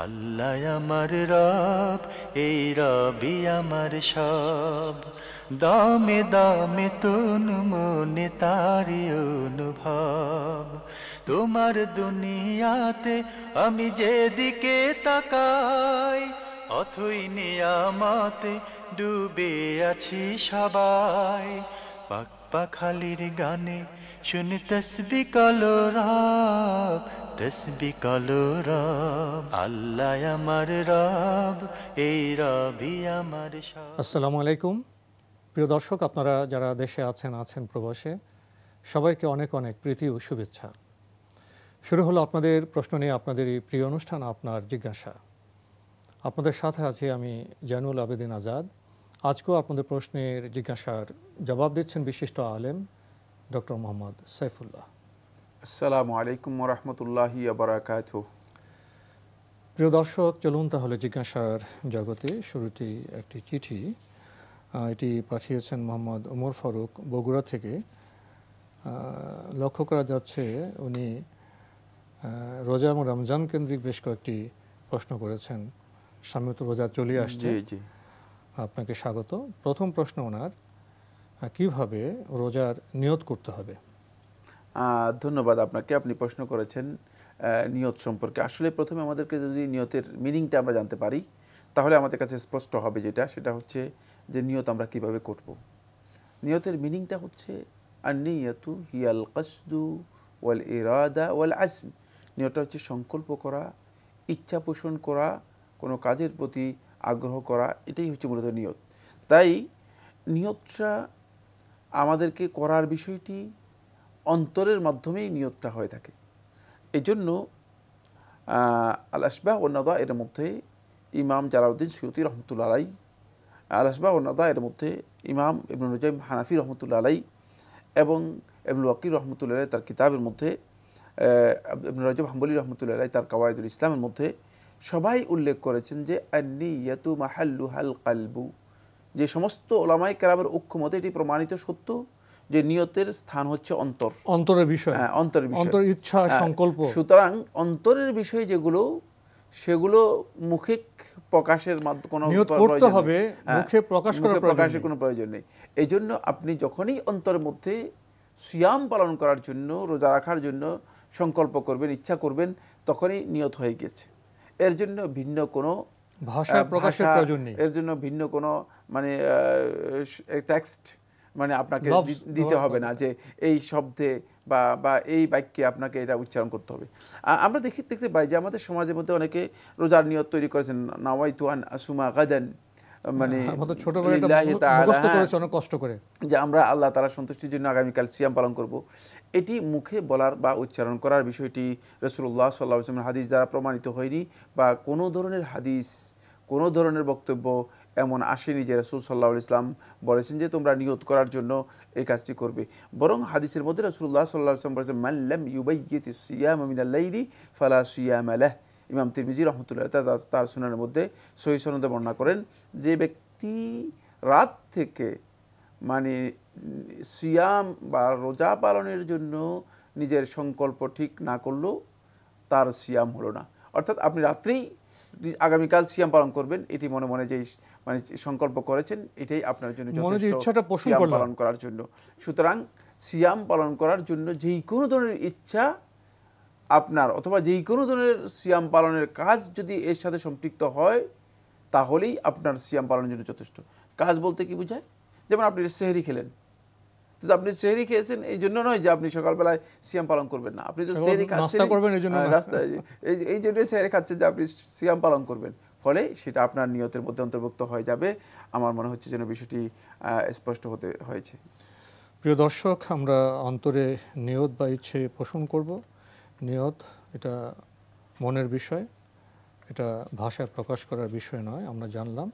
আল্লাহ আমার রব, এই রবি আমার সব। দামে দামে তুন মনে তারি অনুভব। তোমার দুনিয়াতে আমি যেদিকে তাকাই, অথই নিয়ামতে ডুবে আছি সবাই। পাক পাখালির গানে শুনি তসবি কলো রব, তসবি কলো রব। আল্লাহ আমার রব, এই রবি আমার সব। আসসালামু আলাইকুম প্রিয় দর্শক, আপনারা যারা দেশে আছেন প্রবাসে, সবাইকে অনেক অনেক প্রীতি ও শুভেচ্ছা। শুরু হলো আপনাদের প্রশ্ন নিয়ে আপনাদের এই প্রিয় অনুষ্ঠান আপনার জিজ্ঞাসা। আপনাদের সাথে আছি আমি জয়নুল আবেদিন আজাদ। আজকেও আপনাদের প্রশ্নের জিজ্ঞাসার জবাব দিচ্ছেন বিশিষ্ট আলেম ডক্টর মোহাম্মদ সাইফুল্লাহ। আসসালামু আলাইকুম ওয়া রাহমাতুল্লাহি ওয়া বারাকাতুহু। প্রিয় দর্শক, চলুন তাহলে জিজ্ঞাসার জগতে। শুরুতেই একটি চিঠি, এটি পাঠিয়েছেন মোহাম্মদ ওমর ফারুক বগুড়া থেকে। লক্ষ্য করা যাচ্ছে উনি রোজা এবং রমজান কেন্দ্রিক বেশ কয়েকটি প্রশ্ন করেছেন। সামনে তো রোজা চলে আসছে। জি। আপনাকে স্বাগত। প্রথম প্রশ্ন ওনার, কিভাবে রোজার নিয়ত করতে হবে? ধন্যবাদ আপনাকে, আপনি প্রশ্ন করেছেন নিয়ত সম্পর্কে। আসলে প্রথমে আমাদেরকে যদি নিয়তের মিনিংটা আমরা জানতে পারি, তাহলে আমাদের কাছে স্পষ্ট হবে সেটা হচ্ছে যে নিয়ত আমরা কিভাবে করব। নিয়তের মিনিংটা হচ্ছে আন-নিয়াতু হিয়াল কসদু ওয়াল ইরাদা ওয়াল আজম। নিয়তটা হচ্ছে সংকল্প করা, ইচ্ছা পোষণ করা, কোনো কাজের প্রতি আগ্রহ করা, এটাই হচ্ছে মূলত নিয়ত। তাই নিয়তটা আমাদেরকে করার বিষয়টি অন্তরের মাধ্যমেই নিয়তটা হয়ে থাকে। এই জন্য আল আসবাহ ওয়ান নাযায়ের মধ্যে ইমাম জালালউদ্দিন সুয়ুতী রহমতুল্লাহ আলাই, আল আসবাহ ওয়ান নাযায়ের মধ্যে ইমাম ইবনুল রজব হানাফি রহমতুল্লাহ আলাই এবং ইবনুল ওয়াকির রহমতুল্লাহ আলাই তার কিতাবের মধ্যে, ইবনুল রজব হাম্বলি রহমতুল্লাহ আলাই তার কাওয়াইদুল ইসলামের মধ্যে সবাই উল্লেখ করেছেন যে আন-নিয়াতু মাহাল্লুহাল কলবু। যে সমস্ত ওলামায়ে কেরামের ঐক্যমতে এটি প্রমাণিত সত্য যে নিয়তের স্থান হচ্ছে অন্তর, অন্তরের বিষয়, অন্তর ইচ্ছা সংকল্প। সুতরাং অন্তরের বিষয় যেগুলো, সেগুলো মুখে প্রকাশের কোনো নিয়ত করতে হবে, মুখে প্রকাশের কোনো প্রয়োজন নেই। এই জন্য আপনি যখনই অন্তরের মধ্যে সিয়াম পালন করার জন্য, রোজা রাখার জন্য সংকল্প করবেন, ইচ্ছা করবেন, তখনই নিয়ত হয়ে গেছে। এর জন্য ভিন্ন কোনো ভাষায় প্রকাশের প্রয়োজন নেই। এর জন্য ভিন্ন কোনো টেক্সট আপনাকে দিতে হবে না যে এই শব্দে বা এই বাক্যে আপনাকে এটা উচ্চারণ করতে হবে। আমরা দেখতে পাই যে আমাদের সমাজের মধ্যে অনেকে রোজার নিয়ত তৈরি করেছেন, নাওয়াইতু আন আসুমা গাদান, কষ্ট করে যে আমরা আল্লাহ তাআলার সন্তুষ্টির জন্য আগামীকাল সিয়াম পালন করব। এটি মুখে বলার বা উচ্চারণ করার বিষয়টি রাসূলুল্লাহ সাল্লাল্লাহু আলাইহি ওয়াসাল্লামের হাদিস দ্বারা প্রমাণিত হয়নি, বা কোনো ধরনের হাদিস, কোনো ধরনের বক্তব্য এমন আসেনি যে রাসূল সাল্লাল্লাহু আলাইহি ওয়াসাল্লাম বলেছেন যে তোমরা নিয়ত করার জন্য এই কাজটি করবে। বরং হাদিসের মধ্যে রাসূলুল্লাহ সাল্লাল্লাহু আলাইহি ওয়াসাল্লাম বলেছেন মান লাম ইউবাইয়িতিস সিয়াম মিনাল লাইলি ফালা সিয়াম লাহ। ইমাম তিরমিজি রাহমাতুল্লাহ তার সুনানের মধ্যে সহিহ সনদে বর্ণনা করেন যে ব্যক্তি রাত থেকে সিয়াম বা রোজা পালনের জন্য নিজের সংকল্প ঠিক না করলেও তার সিয়াম হলো না। অর্থাৎ আপনি রাত্রেই আগামীকাল সিয়াম পালন করবেন, এটি মনে মনে যে সংকল্প করেছেন, এটাই আপনার জন্য যথেষ্ট সিয়াম পালন করার জন্য। সুতরাং সিয়াম পালন করার জন্য যেই কোনো ধরনের ইচ্ছা আপনার, অথবা যেই কোনো ধরনের সিয়াম পালনের কাজ যদি এর সাথে সম্পৃক্ত হয়, তাহলেই আপনার সিয়াম পালনের জন্য যথেষ্ট। কাজ বলতে কি বোঝায়? যেমন আপনি সেহরি খেলেন, তো আপনি সেহরি খেয়েছেন এই জন্য নয় যে আপনি সকালবেলায় সিয়াম পালন করবেন না। আপনি তো সেহরি খাচ্ছেন রাস্তায়, এই জন্য সেহরি খাচ্ছেন যে আপনি সিয়াম পালন করবেন, ফলে সেটা আপনার নিয়তের মধ্যে অন্তর্ভুক্ত হয়ে যাবে। আমার মনে হচ্ছে যেন বিষয়টি স্পষ্ট হতে হয়েছে। প্রিয় দর্শক, আমরা অন্তরে নিয়ত বা ইচ্ছে পোষণ করব। নিয়ত এটা মনের বিষয়, এটা ভাষায় প্রকাশ করার বিষয় নয়, আমরা জানলাম।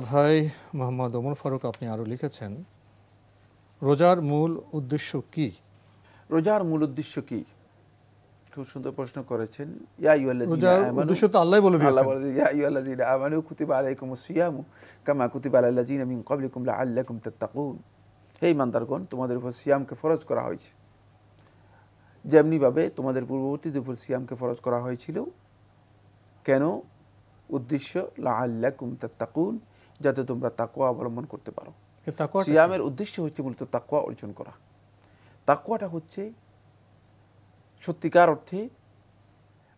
ভাই মোহাম্মদ ওমর ফারুক, আপনি আরও লিখেছেন, রোজার মূল উদ্দেশ্য কি? রোজার মূল উদ্দেশ্য কি? খুব সুন্দর প্রশ্ন করেছেন। রোজার উদ্দেশ্য তো আল্লাহই বলে দিয়েছেন। আল্লাহ বলে দিয়েছেন, ইয়া আইয়ুহাল্লাযীনা আমানু কুতিবা আলাইকুমুস সিয়ামু কামা কুতিবা আলাল লাযীনা মিন ক্বাবলিকুম লাআল্লাকুম তাত্তাকুন। হে ইমানদারগণ, তোমাদের উপর সিয়ামকে ফরজ করা হয়েছে যেমনিভাবে তোমাদের পূর্ববর্তীদের উপর সিয়ামকে ফরজ করা হয়েছিল, কেন? উদ্দেশ্য লাআল্লাকুম তাত্তাকুন, যাতে তোমরা তাকওয়া অবলম্বন করতে পারো। সিয়ামের উদ্দেশ্য হচ্ছে মূলত তাকওয়া অর্জন করা। তাকওয়াটা হচ্ছে সত্যিকার অর্থে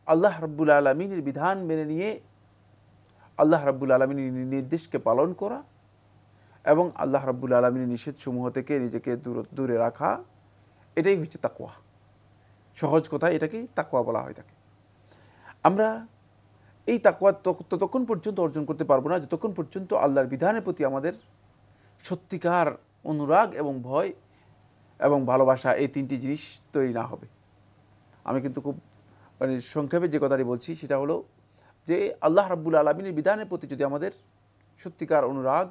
আল্লাহ রাব্বুল আলামিনের বিধান মেনে নিয়ে আল্লাহ রাব্বুল আলামিনের নির্দেশকে পালন করা এবং আল্লাহ রাব্বুল আলামিনের নিষেধসমূহ থেকে নিজেকে দূরে রাখা, এটাই হচ্ছে তাকওয়া। সহজ কথায় এটাকে তাকওয়া বলা হয় থাকে। আমরা এই তাকওয়া ততক্ষণ পর্যন্ত অর্জন করতে পারবো না যতক্ষণ পর্যন্ত আল্লাহর বিধানের প্রতি আমাদের সত্যিকার অনুরাগ এবং ভয় এবং ভালোবাসা, এই তিনটি জিনিস তৈরি না হবে। আমি কিন্তু খুব সংক্ষেপে যে কথাটি বলছি সেটা হলো যে আল্লাহ রাব্বুল আলামিনের বিধানের প্রতি যদি আমাদের সত্যিকার অনুরাগ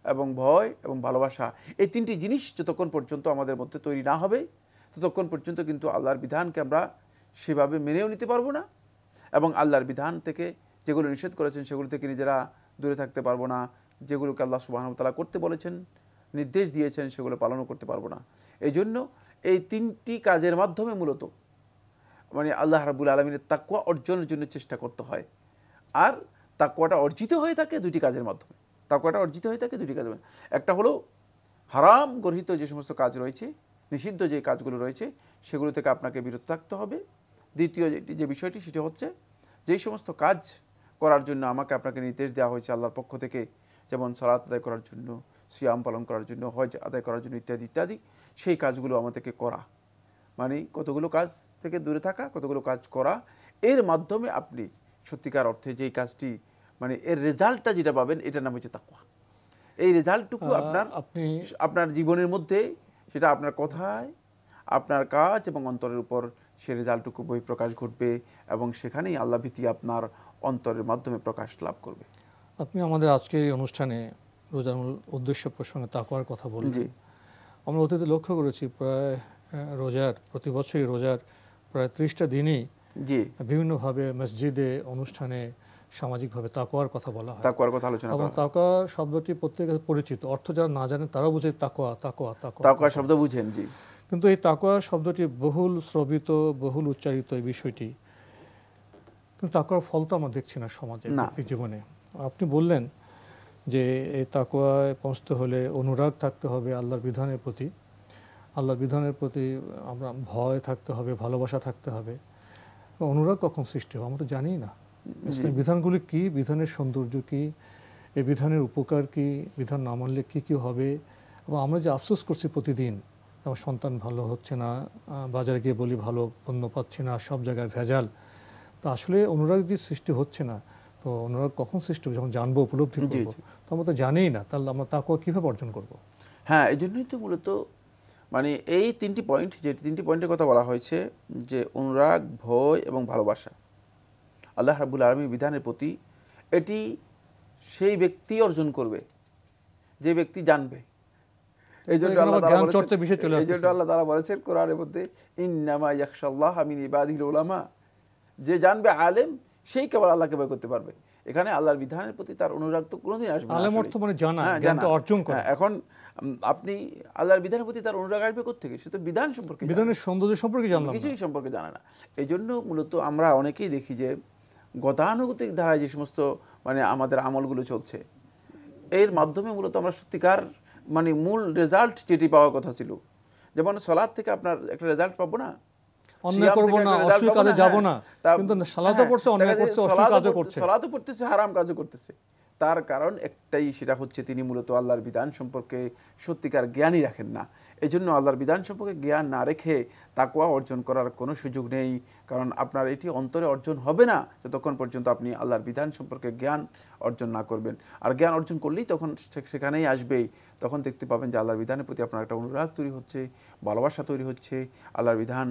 এবং ভয় এবং ভালোবাসা, এই তিনটি জিনিস যতক্ষণ পর্যন্ত আমাদের মধ্যে তৈরি না হবে ততক্ষণ পর্যন্ত কিন্তু আল্লাহর বিধানকে আমরা সেভাবে মেনেও নিতে পারবো না এবং আল্লাহর বিধান থেকে যেগুলো নিষেধ করেছেন সেগুলো থেকে নিজেরা দূরে থাকতে পারবো না। যেগুলোকে আল্লাহ সুবহানাহু ওয়া তাআলা করতে বলেছেন, নির্দেশ দিয়েছেন, সেগুলো পালনও করতে পারবো না। এই জন্য এই তিনটি কাজের মাধ্যমে মূলত আল্লাহ রাব্বুল আলামিনের তাকওয়া অর্জনের জন্য চেষ্টা করতে হয়। আর তাকওয়াটা অর্জিত হয়ে থাকে দুটি কাজের মাধ্যমে। তাকওয়াটা অর্জিত হয়ে থাকে দুটি কাজের মাধ্যমে। একটা হলো হারাম গর্হিত যে সমস্ত কাজ রয়েছে, নিষিদ্ধ যে কাজগুলো রয়েছে সেগুলো থেকে আপনাকে বিরত থাকতে হবে। দ্বিতীয় যে বিষয়টি সেটি হচ্ছে যেই সমস্ত কাজ করার জন্য আমাকে আপনাকে নির্দেশ দেওয়া হয়েছে আল্লাহর পক্ষ থেকে, যেমন সালাত আদায় করার জন্য, সিয়াম পালন করার জন্য, হজ আদায় করার জন্য ইত্যাদি ইত্যাদি, সেই কাজগুলো আমাদেরকে করা, কতগুলো কাজ থেকে দূরে থাকা, কতগুলো কাজ করা। এর মাধ্যমে আপনি সত্যিকার অর্থে যেই কাজটি এর রেজাল্টটা যেটা পাবেন এটার নাম হচ্ছে তাকওয়া। এই রেজাল্টটুকু আপনার জীবনের মধ্যে, সেটা আপনার কথায়, আপনার কাজ এবং অন্তরের উপর সে রেজাল্টটুকু বহিঃপ্রকাশ ঘটবে এবং সেখানেই আল্লাহ ভীতি আপনার অন্তরের মাধ্যমে প্রকাশ লাভ করবে। আপনি আমাদের আজকের এই অনুষ্ঠানে রোজার মূল উদ্দেশ্য প্রসঙ্গে তাকওয়ার কথা বললেন। আমরা অতীতে লক্ষ্য করেছি প্রায় প্রতি বছরই রোজার প্রায় 30টা দিনই বিভিন্নভাবে মসজিদে, অনুষ্ঠানে, সামাজিকভাবে তাকওয়ার কথা বলা হয়, তাকওয়ার কথা আলোচনা করা হয়। এবং তাকওয়া শব্দটি প্রত্যেকের কাছে পরিচিত, অর্থ যারা না জানেন তারাও বুঝে তাকওয়া তাকওয়া তাকওয়া তাকওয়া শব্দ বুঝেন। জি, কিন্তু এই তাকওয়া শব্দটি বহুল শ্রবিত, বহুল উচ্চারিত এই বিষয়টি, কিন্তু তাকওয়ার ফল তো আমরা দেখছি না সমাজে, ব্যক্তি জীবনে। আপনি বললেন যে এই তাকওয়ায় পৌঁছতে হলে অনুরাগ থাকতে হবে আল্লাহর বিধানের প্রতি, আল্লাহর বিধানের প্রতি আমরা ভয় থাকতে হবে, ভালোবাসা থাকতে হবে। অনুরাগ কখন সৃষ্টি হবে আমরা তো জানি না। ইসলামী বিধানগুলি কি, বিধানের সৌন্দর্য কি, এই বিধানের উপকার কি, বিধান না মানলে কী কী হবে, এবং আমরা যে আফসোস করছি প্রতিদিন, আমার সন্তান ভালো হচ্ছে না, বাজারে গিয়ে বলি ভালো পণ্য পাচ্ছি না, সব জায়গায় ভেজাল। তো আসলে অনুরাগ যে সৃষ্টি হচ্ছে না, তো অনুরাগ কখন সৃষ্টি হবে? যখন জানবো, উপলব্ধি করবো। তো আমরা তো জানিই না, তাহলে আমরা তাকওয়া কীভাবে অর্জন করবো? হ্যাঁ, এই জন্যই তো মূলত এই তিনটি পয়েন্ট, যে তিনটি পয়েন্টের কথা বলা হয়েছে, যে অনুরাগ, ভয় এবং ভালোবাসা আল্লাহ রাব্বুল আলামিনের বিধানের প্রতি, এটি সেই ব্যক্তি অর্জন করবে যে ব্যক্তি জানবে। এই জন্য আল্লাহ তাআলা বলেছেন কোরআনের মধ্যে, ইন্নামা ইয়াখশাল্লাহা মিন ইবাদিহিল উলামা, যে জানবে আলেম সেই কেবল আল্লাহকে ভয় করতে পারবে। এখানে আল্লাহর বিধানের প্রতি তার অনুরাগ তো কোনোদিন আসবে না। আলেম অর্থ জানা, জ্ঞান অর্জন করা। এখন আপনি আল্লাহর বিধানের প্রতি তার অনুরাগ আসবে কোত্থেকে? সে তো বিধান সম্পর্কে, বিধানের সৌন্দর্য সম্পর্কে জানলাম, কিছুই সম্পর্কে জানে না। এই জন্য মূলত আমরা অনেকেই দেখি যে গতানুগতিক ধারায় যে সমস্ত আমাদের আমলগুলো চলছে, এর মাধ্যমে মূলত আমরা সত্যিকার মূল রেজাল্ট যেটি পাওয়ার কথা ছিল, যেমন সালাত থেকে আপনার একটা রেজাল্ট পাবো না, অন্যায় করব না, অশ্লীল কাজে যাব না, কিন্তু সালাতও পড়ছে, অন্যায় করছে, অশ্লীল কাজও করছে, সালাতও পড়তেছে, হারাম কাজও করতেছে। তার কারণ একটাই, সেটা হচ্ছে তিনি মূলত আল্লাহর বিধান সম্পর্কে সত্যিকার জ্ঞানই রাখেন না। এই জন্য আল্লাহর বিধান সম্পর্কে জ্ঞান না রেখে তাকওয়া অর্জন করার কোনো সুযোগ নেই। কারণ আপনার এটি অন্তরে অর্জন হবে না যতক্ষণ পর্যন্ত আপনি আল্লাহর বিধান সম্পর্কে জ্ঞান অর্জন না করবেন। আর জ্ঞান অর্জন করলেই তখন সেখানেই আসবেই, তখন দেখতে পাবেন যে আল্লাহর বিধানের প্রতি আপনার একটা অনুরাগ তৈরি হচ্ছে, ভালোবাসা তৈরি হচ্ছে, আল্লাহর বিধান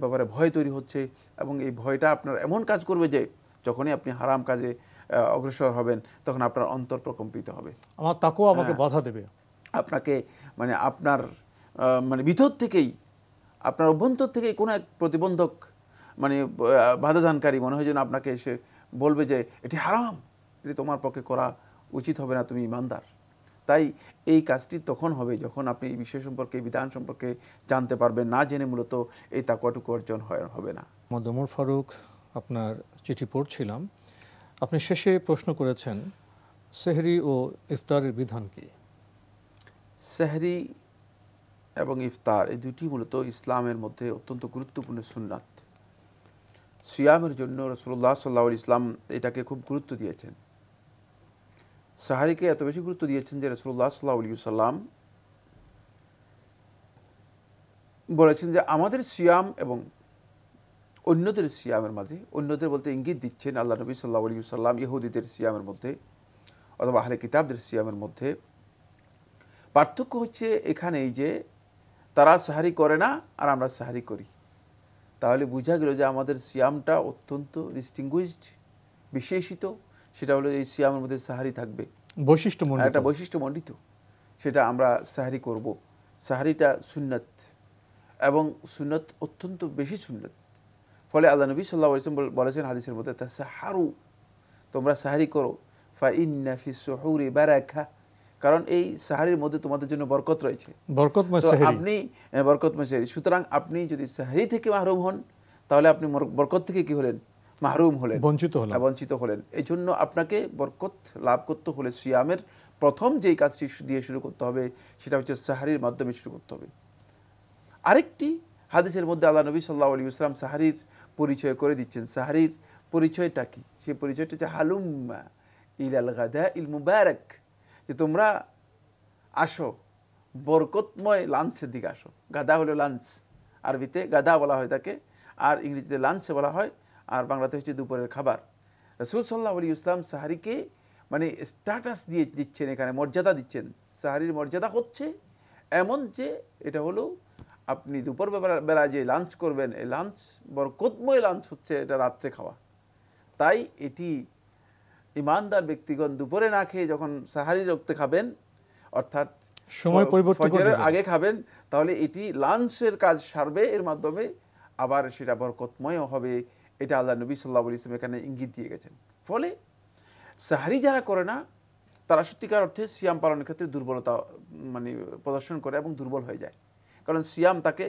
ব্যাপারে ভয় তৈরি হচ্ছে। এবং এই ভয়টা আপনার এমন কাজ করবে যে যখনই আপনি হারাম কাজে অগ্রসর হবেন তখন আপনার অন্তর প্রকম্পিত হবে। আমার তাকওয়া আমাকে বাধা দেবে, আপনাকে আপনার ভিতর থেকেই, আপনার অভ্যন্তর থেকেই কোনো এক প্রতিবন্ধক বাধাদানকারী মনে হয় যেন আপনাকে এসে বলবে যে এটি হারাম, এটি তোমার পক্ষে করা উচিত হবে না, তুমি ঈমানদার। তাই এই কাজটি তখন হবে যখন আপনি এই বিষয় সম্পর্কে, বিধান সম্পর্কে জানতে পারবেন। না জেনে মূলত এই তাকওয়াটুকু অর্জন হবে না। মোহাম্মদ ওমর ফারুক আপনার চিঠি পড়ছিলাম, আপনি শেষে প্রশ্ন করেছেন সেহরি ও ইফতারের বিধান কি? সেহরি এবং ইফতার এই দুটি মূলত ইসলামের মধ্যে অত্যন্ত গুরুত্বপূর্ণ সুন্নাত। সিয়ামের জন্য রাসূলুল্লাহ সাল্লাল্লাহু আলাইহি ওয়াসাল্লাম এটাকে খুব গুরুত্ব দিয়েছেন। সাহারিকে এত বেশি গুরুত্ব দিয়েছেন যে রাসূলুল্লাহ সাল্লাল্লাহু আলাইহি ওয়াসাল্লাম বলেছেন যে আমাদের সিয়াম এবং অন্যদের সিয়ামের মাঝে, অন্যদের বলতে ইঙ্গিত দিচ্ছেন আল্লাহ নবী সাল্লাল্লাহু আলাইহি ওয়াসাল্লাম, ইহুদিদের সিয়ামের মধ্যে অথবা আহলে কিতাবদের সিয়ামের মধ্যে পার্থক্য হচ্ছে এখানেই যে তারা সাহারি করে না আর আমরা সাহারি করি। তাহলে বোঝা গেল যে আমাদের সিয়ামটা অত্যন্ত ডিস্টিংগুইশড, বিশেষিত। সেটা হলো এই সিয়ামের মধ্যে সাহারি থাকবে, একটা বৈশিষ্ট্যমণ্ডিত, সেটা আমরা সাহারি করব। সাহারিটা সুন্নত এবং সুন্নত অত্যন্ত বেশি সুন্নত। ফলে আল্লাহ নবী সাল্লাল্লাহু আলাইহি ওয়াসাল্লাম বলেছেন হাদিসের মধ্যে, তাসাহারু, তোমরা সাহারি করো, ফা ইন্না ফিস সুহুরি বারাকা, কারণ এই সাহারির মধ্যে তোমাদের জন্য বরকত রয়েছে। বরকতময় সাহারি, আপনি বরকতময় সাহারি, সুতরাং আপনি যদি সাহারি থেকে মাহরুম হন তাহলে আপনি বরকত থেকে কি হলেন? মাহরুম হলেন, বঞ্চিত হলেন। এই জন্য আপনাকে বরকত লাভ করতে হলে সিয়ামের প্রথম যেই কাজটি দিয়ে শুরু করতে হবে সেটা হচ্ছে সাহারির মাধ্যমে শুরু করতে হবে। আরেকটি হাদিসের মধ্যে আল্লাহ নবী সাল্লাল্লাহু আলাইহি ওয়াসাল্লাম সাহারির পরিচয় করে দিচ্ছেন। সাহারির পরিচয়টা কি? সেই পরিচয়টা হচ্ছে হালুম্মা ইলাল গাদাইল মুবারাক, যে তোমরা আসো বরকতময় লাঞ্চের দিকে আসো। গাদা হলো লাঞ্চ, আরবিতে গাদা বলা হয় তাকে, আর ইংরেজিতে লাঞ্চ বলা হয়, আর বাংলাতে হচ্ছে দুপুরের খাবার। রাসূল সাল্লাল্লাহু আলাইহি ওয়াসাল্লাম সাহারিকে মানে স্ট্যাটাস দিয়ে দিচ্ছেন, এখানে মর্যাদা দিচ্ছেন। সাহারির মর্যাদা হচ্ছে এমন যে এটা হলো আপনি দুপুর বেলায় যে লাঞ্চ করবেন, এই লাঞ্চ বরকতময় লাঞ্চ হচ্ছে এটা রাত্রে খাওয়া। তাই এটি ইমানদার ব্যক্তিগণ দুপুরে না খেয়ে যখন সাহারি রক্তে খাবেন, অর্থাৎ সময় পরিবর্তন ফজরের আগে খাবেন, তাহলে এটি লাঞ্চের কাজ সারবে, এর মাধ্যমে আবার সেটা বরকতময় হবে। এটা আল্লাহ নবী সাল্লাল্লাহু আলাইহি ওয়াসাল্লাম এখানে ইঙ্গিত দিয়ে গেছেন। ফলে সাহারি যারা করে না তারা সত্যিকার অর্থে সিয়াম পালনের ক্ষেত্রে দুর্বলতা মানে প্রদর্শন করে এবং দুর্বল হয়ে যায়। কারণ সিয়াম তাকে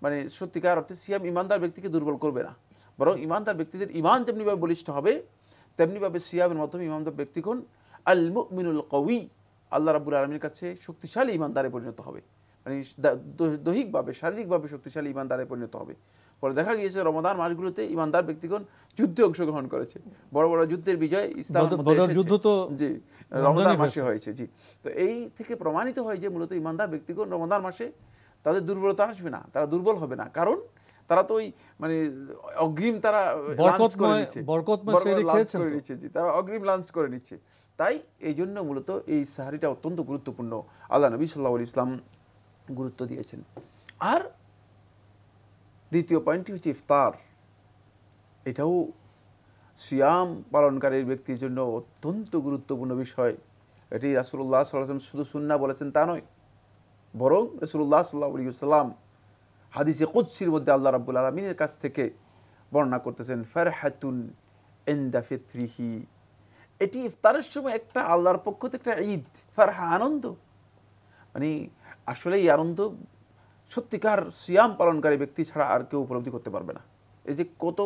মানে সত্যিকার অর্থে সিয়াম ইমানদার ব্যক্তিকে দুর্বল করবে না, বরং ইমানদার ব্যক্তিদের ইমান যেমনিভাবে বলিষ্ঠ হবে তেমনিভাবে সিয়ামের মাধ্যমে ইমানদার ব্যক্তিগণ আল মুমিনুল কওয়ি, আল্লাহ রাব্বুল আলামিনের কাছে শক্তিশালী ইমানদারে পরিণত হবে, মানে দৈহিকভাবে শারীরিকভাবে শক্তিশালী ইমানদারে পরিণত হবে। ফলে দেখা গিয়েছে রমাদান মাসগুলোতে ইমানদার ব্যক্তিগণ যুদ্ধে অংশগ্রহণ করেছে, বড় বড় যুদ্ধের বিজয় ইসলামের মধ্যে যুদ্ধ তো জি রমাদান মাসে হয়েছে। জি, তো এই থেকে প্রমাণিত হয় যে মূলত ইমানদার ব্যক্তিগণ রমাদান মাসে তাদের দুর্বলতা আসবে না, তারা দুর্বল হবে না, কারণ তারা তো ওই মানে অগ্রিম তারা লাঞ্চ করে নিচ্ছে, জি তারা অগ্রিম লাঞ্চ করে নিচ্ছে। তাই এই জন্য মূলত এই সাহারিটা অত্যন্ত গুরুত্বপূর্ণ, আল্লাহ নবী সাল্লাল্লাহু আলাইহি ওয়াসাল্লাম গুরুত্ব দিয়েছেন। আর দ্বিতীয় পয়েন্টটি হচ্ছে ইফতার। এটাও সিয়াম পালনকারীর ব্যক্তির জন্য অত্যন্ত গুরুত্বপূর্ণ বিষয়। এটি রাসূলুল্লাহ সাল্লাল্লাহু আলাইহি ওয়াসাল্লাম শুধু সুন্নাহ বলেছেন তা নয়, বরং রাসূলুল্লাহ সাল্লাল্লাহু আলাইহি ওয়াসাল্লাম হাদিসে কুদসির মধ্যে আল্লাহ রাব্বুল আলামিনের কাছ থেকে বর্ণনা করতেছেন, ফারহাতুন ইনদা ফিত্রিহি, এটি ইফতারের সময় একটা আল্লাহর পক্ষ থেকে একটা ঈদ, ফারহা আনন্দ। মানে আসলে এই আনন্দ সত্যিকার সিয়াম পালনকারী ব্যক্তি ছাড়া আর কেউ উপলব্ধি করতে পারবে না। এই যে কত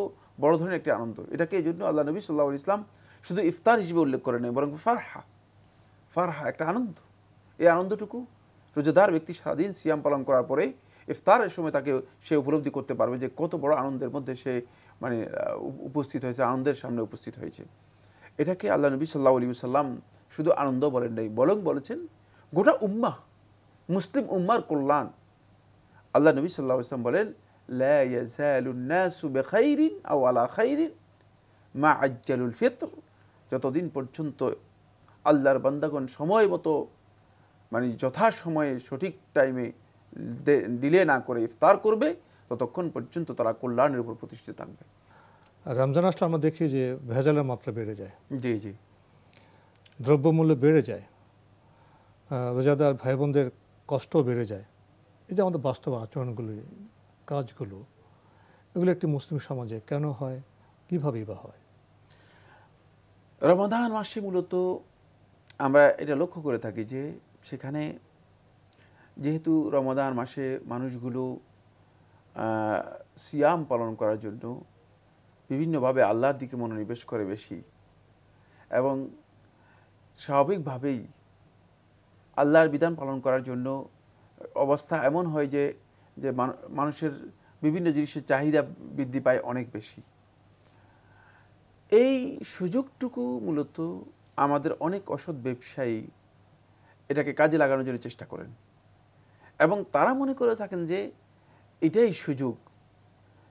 বড় ধরনের একটি আনন্দ, এটাকে এই জন্য আল্লাহ নবী সাল্লাল্লাহু আলাইহি ওয়াসাল্লাম শুধু ইফতার হিসেবে উল্লেখ করে নেই, বরং ফারহা একটা আনন্দ। এই আনন্দটুকু রোজাদার ব্যক্তি সারাদিন সিয়াম পালন করার পরে ইফতারের সময় তাকে সে উপলব্ধি করতে পারবে যে কত বড় আনন্দের মধ্যে সে মানে উপস্থিত হয়েছে, আনন্দের সামনে উপস্থিত হয়েছে। এটাকে আল্লাহ নবী সাল্লাল্লাহু আলাইহি ওয়াসাল্লাম শুধু আনন্দ বলেন নাই, বরং বলেছেন গোটা উম্মাহ, মুসলিম উম্মার কল্যাণ। আল্লাহ নবী সাল্লাল্লাহু আলাইহি ওয়াসাল্লাম বলেন, লা ইয়াজালুন নাসু বিখাইরিন আও আলা খাইরিন মা আজ্জালুল ফিত্র, যতদিন পর্যন্ত আল্লাহর বান্দাগণ সময় মতো মানে যথাসময়ে সঠিক টাইমে ডিলে না করে ইফতার করবে, ততক্ষণ পর্যন্ত তারা কল্যাণের উপর প্রতিষ্ঠিত থাকবে। রমজান আসলে আমরা দেখি যে ভেজালের মাত্রা বেড়ে যায়, জি জি, দ্রব্যমূল্য বেড়ে যায়, রোজাদার ভাই বোনদের কষ্ট বেড়ে যায়। এই যে আমাদের বাস্তব আচরণগুলি, কাজগুলো, এগুলো একটি মুসলিম সমাজে কেন হয়, কীভাবেই বা হয়? রমাদান মাসে মূলত আমরা এটা লক্ষ্য করে থাকি যে সেখানে যেহেতু রমাদান মাসে মানুষগুলো সিয়াম পালন করার জন্য বিভিন্নভাবে আল্লাহর দিকে মনোনিবেশ করে বেশি, এবং স্বাভাবিকভাবেই আল্লাহর বিধান পালন করার জন্য অবস্থা এমন হয় যে যে মানুষের বিভিন্ন জিনিসের চাহিদা বৃদ্ধি পায় অনেক বেশি। এই সুযোগটুকু মূলত আমাদের অনেক অসৎ ব্যবসায়ী এটাকে কাজে লাগানোর জন্য চেষ্টা করেন, এবং তারা মনে করে থাকেন যে এটাই সুযোগ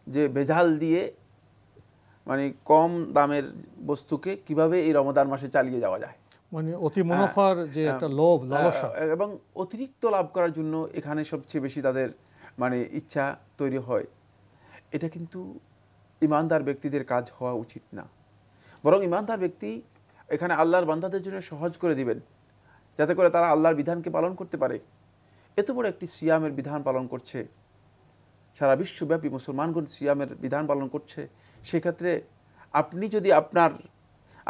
যে ভেজাল দিয়ে মানে কম দামের বস্তুকে কিভাবে এই রমজান মাসে চালিয়ে যাওয়া যায়, মানে অতি মুনাফার যে একটা লোভ লালসা এবং অতিরিক্ত লাভ করার জন্য এখানে সবচেয়ে বেশি তাদের মানে ইচ্ছা তৈরি হয়। এটা কিন্তু ইমানদার ব্যক্তিদের কাজ হওয়া উচিত না, বরং ইমানদার ব্যক্তি এখানে আল্লাহর বান্দাদের জন্য সহজ করে দিবেন, যাতে করে তারা আল্লাহর বিধানকে পালন করতে পারে। এত বড় একটি সিয়ামের বিধান পালন করছে, সারা বিশ্বব্যাপী মুসলমানগণ সিয়ামের বিধান পালন করছে, সেক্ষেত্রে আপনি যদি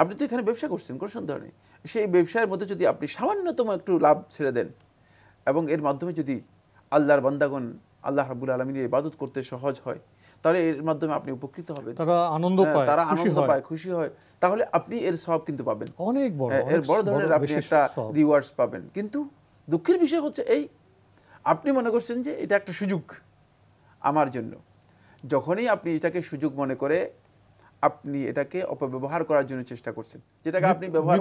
আপনি তো এখানে ব্যবসা করছেন, কোনো সন্দেহ নেই, সেই ব্যবসায়ের মধ্যে যদি আপনি সামান্যতম একটু লাভ ছেড়ে দেন এবং এর মাধ্যমে যদি আল্লাহর বান্দাগণ আল্লাহ রাব্বুল আলামিনের ইবাদত করতে সহজ হয়, তাহলে এর মাধ্যমে আপনি উপকৃত হবেন, তারা আনন্দ পায়, খুশি হয়, তাহলে আপনি এর সওয়াব কিন্তু পাবেন, অনেক বড়, এর বড় ধরনের আপনি একটা রিওয়ার্ডস পাবেন। কিন্তু দুঃখের বিষয় হচ্ছে এই, আপনি মনে করছেন যে এটা একটা সুযোগ আমার জন্য। যখনই আপনি এটাকে সুযোগ মনে করে আপনি এটাকে অপব্যবহার করার জন্য চেষ্টা করছেন, যেটাকে আপনি ব্যবহার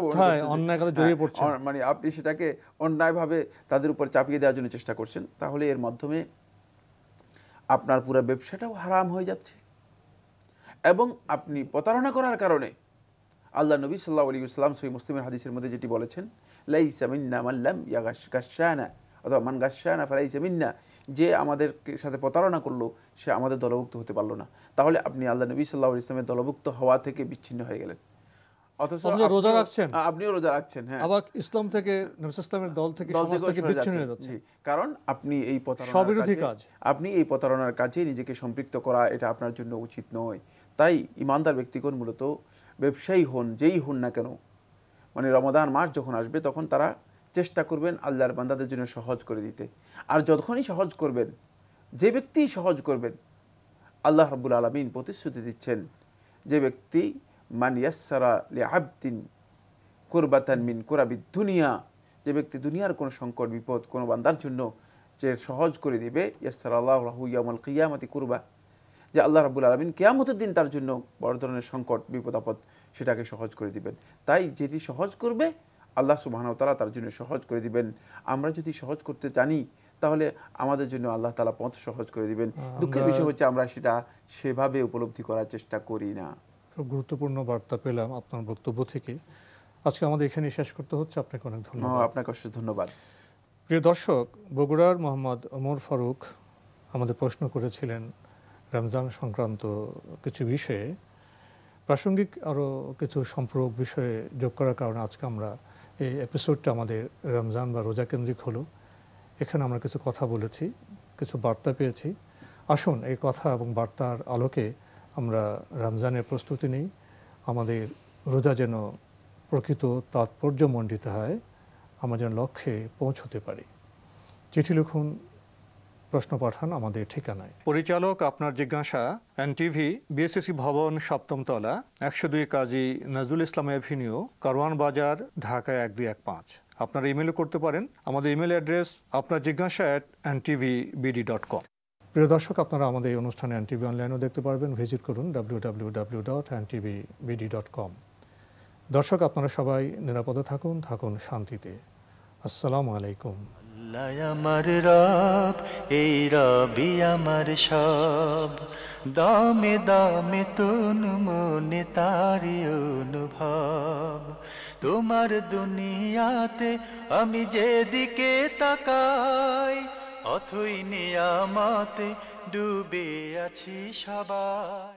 মানে আপনি সেটাকে অন্যায়ভাবে তাদের উপর চাপিয়ে দেওয়ার জন্য চেষ্টা করছেন, তাহলে এর মাধ্যমে আপনার পুরো ব্যবসাটাও হারাম হয়ে যাচ্ছে, এবং আপনি প্রতারণা করার কারণে আল্লাহ নবী সাল্লাল্লাহু আলাইহি ওয়াসাল্লাম সহিহ মুসলিমের হাদিসের মধ্যে যেটি বলেছেন, লাইসা মিন্না মান লাম ইয়াগাশশানা অথবা মান গাশশানা ফালাইসা মিন্না, যে আমাদের সাথে প্রতারণা করলো সে আমাদের দলভুক্ত হতে পারলো না। তাহলে আপনি আল্লাহ নবী সাল্লাল্লাহু আলাইহি ওয়াসাল্লামের দলভুক্ত হওয়া থেকে বিচ্ছিন্ন হয়ে গেলেন, অথচ রোজা রাখছেন, আপনিও রোজা রাখছেন, হ্যাঁ, আবার ইসলাম থেকে নবী ইসলামের দল থেকে বিচ্ছিন্ন হয়ে যাচ্ছে, কারণ আপনি এই প্রতারণার কাজে নিজেকে সম্পৃক্ত করা এটা আপনার জন্য উচিত নয়। তাই ইমানদার ব্যক্তিগণ মূলত ব্যবসায়ী হন, যেই হন না কেন, মানে রমাদান মাস যখন আসবে তখন তারা চেষ্টা করবেন আল্লাহর বান্দাদের জন্য সহজ করে দিতে। আর যতক্ষণই সহজ করবেন, যে ব্যক্তি সহজ করবেন, আল্লাহ রাব্বুল আলামিন প্রতিশ্রুতি দিচ্ছেন যে ব্যক্তি মান ইয়াসসারা লিআবদিন কুরবাতান মিন কুরাবিদ দুনিয়া, যে ব্যক্তি দুনিয়ার কোনো সংকট বিপদ কোনো বান্দার জন্য যে সহজ করে দিবে, ইয়াসসারাল্লাহু লাহু ইয়াউমাল কিয়ামাতি কুরবা, যে আল্লাহ রাব্বুল আলামিন কিয়ামতের দিন তার জন্য বড় ধরনের সংকট বিপদ আপদ সেটাকে সহজ করে দিবেন। তাই যেটি সহজ করবে আল্লাহ সুবহানাহু ওয়া তাআলা তার জন্য সহজ করে দিবেন। আমরা যদি সহজ করতে জানি তাহলে আমাদের জন্য আল্লাহ তাআলা পথ সহজ করে দিবেন। দুঃখের বিষয় হচ্ছে আমরা সেটা সেভাবে উপলব্ধি করার চেষ্টা করি না। খুব গুরুত্বপূর্ণ বার্তা পেলাম আপনার বক্তব্য থেকে। আজকে আমাদের এখানে শেষ করতে হচ্ছে। আপনাকে অনেক ধন্যবাদ। আপনাকে অশেষ ধন্যবাদ। প্রিয় দর্শক, বগুড়ার মোহাম্মদ ওমর ফারুক আমাদের প্রশ্ন করেছিলেন রমজান সংক্রান্ত কিছু বিষয়ে, প্রাসঙ্গিক আরও কিছু সম্পর্ক বিষয়ে যোগ করার কারণে আজকে আমরা এই এপিসোডটা আমাদের রমজান বা রোজা কেন্দ্রিক হলো। এখানে আমরা কিছু কথা বলেছি, কিছু বার্তা পেয়েছি। আসুন এই কথা এবং বার্তার আলোকে আমরা রমজানের প্রস্তুতি নিই, আমাদের রোজা যেন প্রকৃত তাৎপর্যমণ্ডিত হয়, আমরা যেন লক্ষ্যে পৌঁছতে পারি। চিঠি লিখুন, প্রশ্ন পাঠান আমাদের ঠিকানায়। পরিচালক আপনার জিজ্ঞাসা, এনটিভি, বিএসসি ভবন, 7ম তলা, 102 কাজী নজরুল ইসলাম এভিনিউ, কারওয়ান বাজার, ঢাকা 1215। আপনারা ইমেলও করতে পারেন। আমাদের ইমেল অ্যাড্রেস আপনার জিজ্ঞাসা@ntv.bd.com। প্রিয় দর্শক, আপনারা আমাদের এই অনুষ্ঠানে এনটিভি অনলাইনেও দেখতে পারবেন। ভিজিট করুন www.ntv.bd.com। দর্শক, আপনারা সবাই নিরাপদে থাকুন, থাকুন শান্তিতে। আসসালামু আলাইকুম। আমার রব, এই রবি আমার সব, দামে দামে তুন মনে তারি অনুভব। তোমার দুনিয়াতে আমি যেদিকে তাকাই, অথই নিয়ামতে ডুবে আছি সবাই।